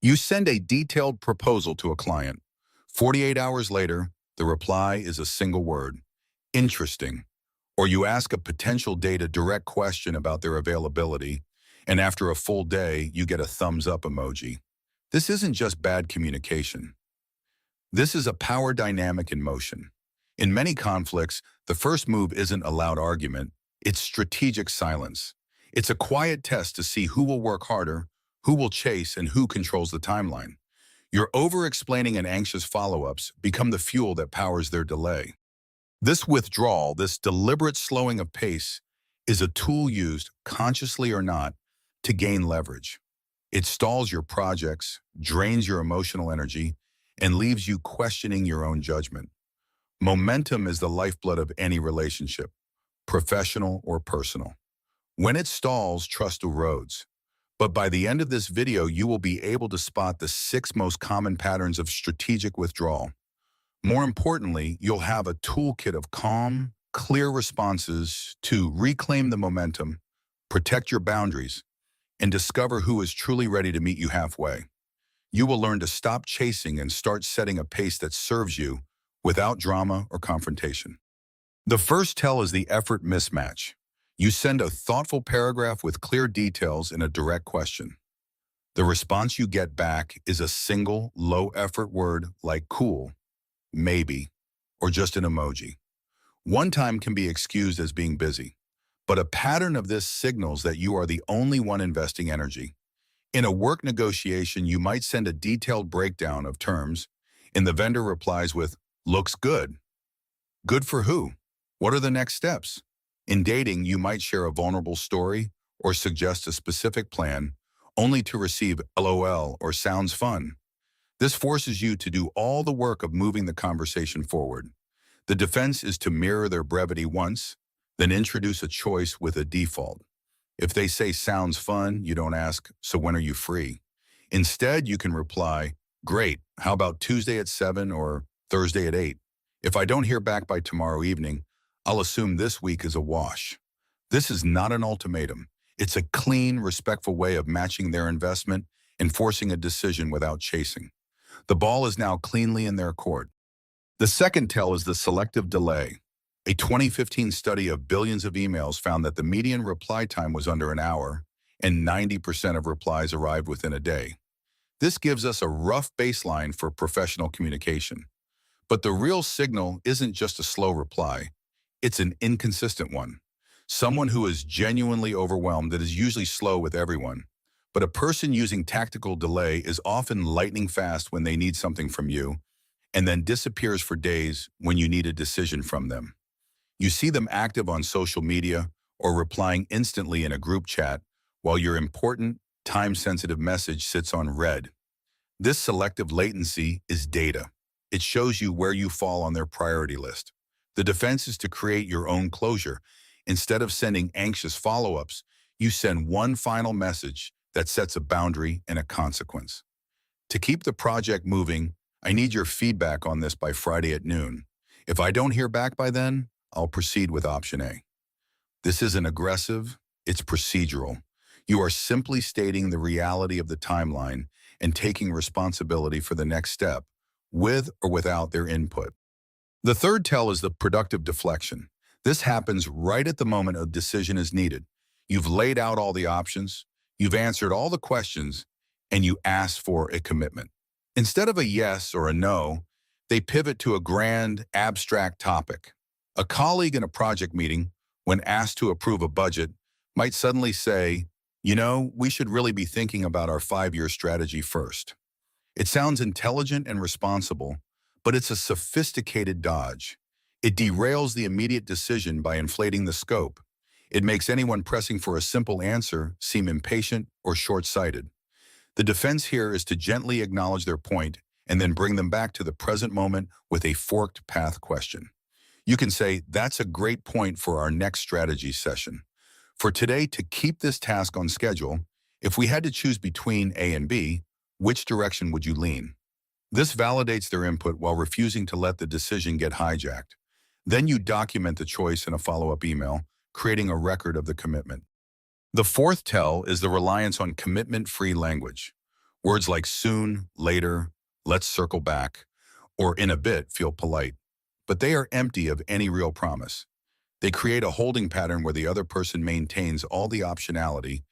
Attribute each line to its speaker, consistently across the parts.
Speaker 1: You send a detailed proposal to a client. 48 hours later, the reply is a single word, interesting. Or you ask a potential date a direct question about their availability, and after a full day, you get a thumbs up emoji. This isn't just bad communication. This is a power dynamic in motion. In many conflicts, the first move isn't a loud argument, it's strategic silence. It's a quiet test to see who will work harder, who will chase, and who controls the timeline. Your over-explaining and anxious follow-ups become the fuel that powers their delay. This withdrawal, this deliberate slowing of pace, is a tool used, consciously or not, to gain leverage. It stalls your projects, drains your emotional energy, and leaves you questioning your own judgment. Momentum is the lifeblood of any relationship, professional or personal. When it stalls, trust erodes. But by the end of this video, you will be able to spot the 6 most common patterns of strategic withdrawal. More importantly, you'll have a toolkit of calm, clear responses to reclaim the momentum, protect your boundaries, and discover who is truly ready to meet you halfway. You will learn to stop chasing and start setting a pace that serves you without drama or confrontation. The first tell is the effort mismatch. You send a thoughtful paragraph with clear details and a direct question. The response you get back is a single, low-effort word like cool, maybe, or just an emoji. One time can be excused as being busy, but a pattern of this signals that you are the only one investing energy. In a work negotiation, you might send a detailed breakdown of terms, and the vendor replies with, looks good. Good for who? What are the next steps? In dating, you might share a vulnerable story or suggest a specific plan, only to receive LOL or sounds fun. This forces you to do all the work of moving the conversation forward. The defense is to mirror their brevity once, then introduce a choice with a default. If they say sounds fun, you don't ask, so when are you free? Instead, you can reply, great, how about Tuesday at 7 or Thursday at 8? If I don't hear back by tomorrow evening, I'll assume this week is a wash. This is not an ultimatum. It's a clean, respectful way of matching their investment and forcing a decision without chasing. The ball is now cleanly in their court. The second tell is the selective delay. A 2015 study of billions of emails found that the median reply time was under an hour, and 90% of replies arrived within a day. This gives us a rough baseline for professional communication. But the real signal isn't just a slow reply. It's an inconsistent one. Someone who is genuinely overwhelmed that is usually slow with everyone. But a person using tactical delay is often lightning fast when they need something from you, and then disappears for days when you need a decision from them. You see them active on social media or replying instantly in a group chat while your important, time-sensitive message sits on red. This selective latency is data. It shows you where you fall on their priority list. The defense is to create your own closure. Instead of sending anxious follow-ups, you send one final message that sets a boundary and a consequence. To keep the project moving, I need your feedback on this by Friday at noon. If I don't hear back by then, I'll proceed with option A. This isn't aggressive, it's procedural. You are simply stating the reality of the timeline and taking responsibility for the next step, with or without their input. The third tell is the productive deflection. This happens right at the moment a decision is needed. You've laid out all the options, you've answered all the questions, and you ask for a commitment. Instead of a yes or a no, they pivot to a grand, abstract topic. A colleague in a project meeting, when asked to approve a budget, might suddenly say, we should really be thinking about our 5-year strategy first. It sounds intelligent and responsible, but it's a sophisticated dodge. It derails the immediate decision by inflating the scope. It makes anyone pressing for a simple answer seem impatient or short-sighted. The defense here is to gently acknowledge their point and then bring them back to the present moment with a forked path question. You can say, that's a great point for our next strategy session. For today, to keep this task on schedule, if we had to choose between A and B, which direction would you lean? This validates their input while refusing to let the decision get hijacked. Then you document the choice in a follow-up email, creating a record of the commitment. The fourth tell is the reliance on commitment-free language. Words like soon, later, let's circle back, or in a bit feel polite, but they are empty of any real promise. They create a holding pattern where the other person maintains all the optionality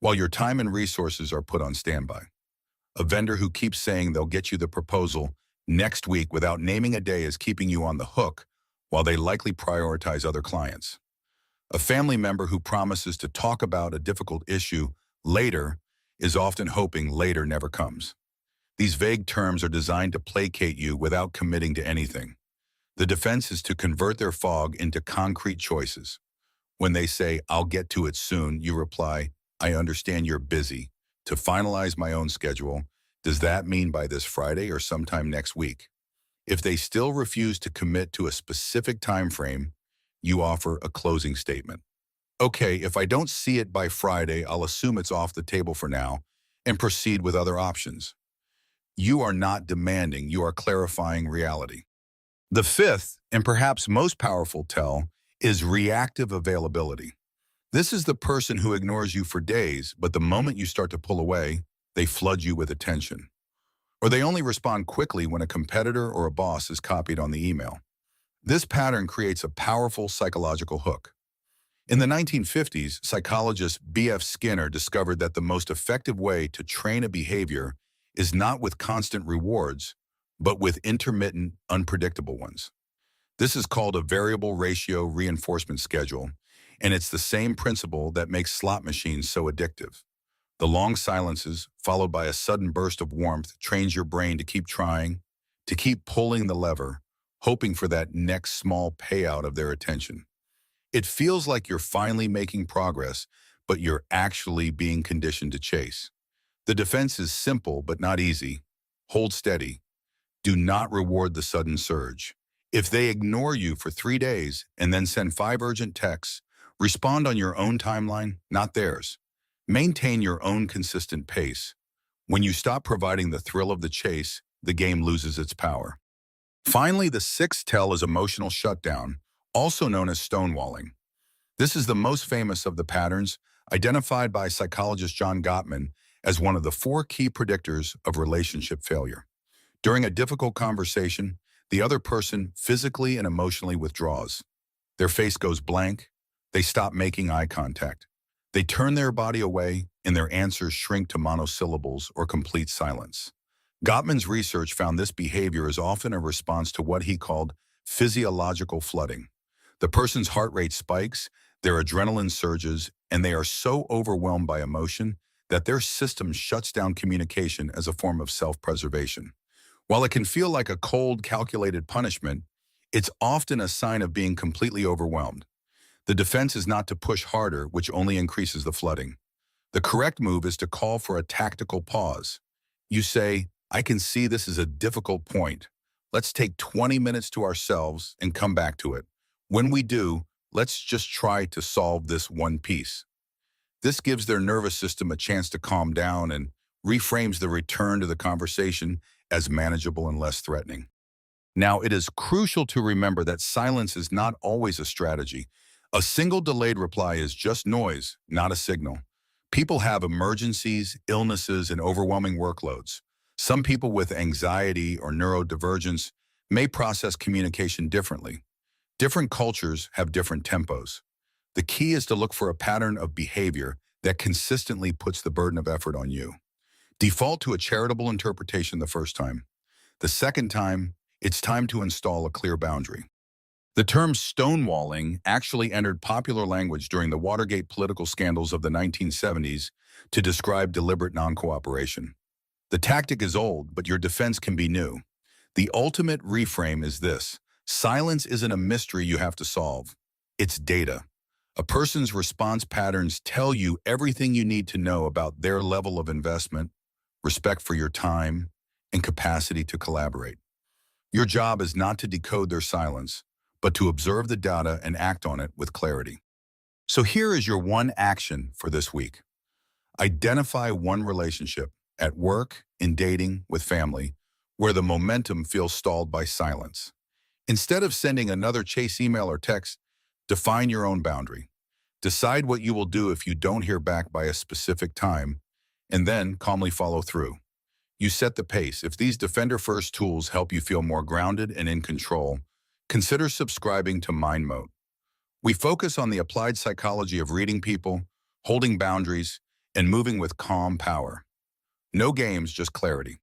Speaker 1: while your time and resources are put on standby. A vendor who keeps saying they'll get you the proposal next week without naming a day is keeping you on the hook while they likely prioritize other clients. A family member who promises to talk about a difficult issue later is often hoping later never comes. These vague terms are designed to placate you without committing to anything. The defense is to convert their fog into concrete choices. When they say, I'll get to it soon, you reply, I understand you're busy. To finalize my own schedule, does that mean by this Friday or sometime next week? If they still refuse to commit to a specific time frame, you offer a closing statement. Okay, if I don't see it by Friday, I'll assume it's off the table for now and proceed with other options. You are not demanding, you are clarifying reality. The fifth, and perhaps most powerful tell, is reactive availability. This is the person who ignores you for days, but the moment you start to pull away, they flood you with attention. Or they only respond quickly when a competitor or a boss is copied on the email. This pattern creates a powerful psychological hook. In the 1950s, psychologist B.F. Skinner discovered that the most effective way to train a behavior is not with constant rewards, but with intermittent, unpredictable ones. This is called a variable ratio reinforcement schedule, and it's the same principle that makes slot machines so addictive. The long silences, followed by a sudden burst of warmth, trains your brain to keep trying, to keep pulling the lever, hoping for that next small payout of their attention. It feels like you're finally making progress, but you're actually being conditioned to chase. The defense is simple but not easy. Hold steady. Do not reward the sudden surge. If they ignore you for 3 days and then send 5 urgent texts, respond on your own timeline, not theirs. Maintain your own consistent pace. When you stop providing the thrill of the chase, the game loses its power. Finally, the sixth tell is emotional shutdown, also known as stonewalling. This is the most famous of the patterns, identified by psychologist John Gottman as one of the 4 key predictors of relationship failure. During a difficult conversation, the other person physically and emotionally withdraws. Their face goes blank. They stop making eye contact. They turn their body away, and their answers shrink to monosyllables or complete silence. Gottman's research found this behavior is often a response to what he called physiological flooding. The person's heart rate spikes, their adrenaline surges, and they are so overwhelmed by emotion that their system shuts down communication as a form of self-preservation. While it can feel like a cold, calculated punishment, it's often a sign of being completely overwhelmed. The defense is not to push harder, which only increases the flooding. The correct move is to call for a tactical pause. You say, I can see this is a difficult point. Let's take 20 minutes to ourselves and come back to it. When we do, let's just try to solve this one piece. This gives their nervous system a chance to calm down and reframes the return to the conversation as manageable and less threatening. Now, it is crucial to remember that silence is not always a strategy. A single delayed reply is just noise, not a signal. People have emergencies, illnesses, and overwhelming workloads. Some people with anxiety or neurodivergence may process communication differently. Different cultures have different tempos. The key is to look for a pattern of behavior that consistently puts the burden of effort on you. Default to a charitable interpretation the first time. The second time, it's time to install a clear boundary. The term stonewalling actually entered popular language during the Watergate political scandals of the 1970s to describe deliberate non-cooperation. The tactic is old, but your defense can be new. The ultimate reframe is this: silence isn't a mystery you have to solve. It's data. A person's response patterns tell you everything you need to know about their level of investment, respect for your time, and capacity to collaborate. Your job is not to decode their silence, but to observe the data and act on it with clarity. So here is your one action for this week. Identify one relationship, at work, in dating, with family, where the momentum feels stalled by silence. Instead of sending another chase email or text, define your own boundary. Decide what you will do if you don't hear back by a specific time, and then calmly follow through. You set the pace. If these defender-first tools help you feel more grounded and in control, consider subscribing to Mind Mode. We focus on the applied psychology of reading people, holding boundaries, and moving with calm power. No games, just clarity.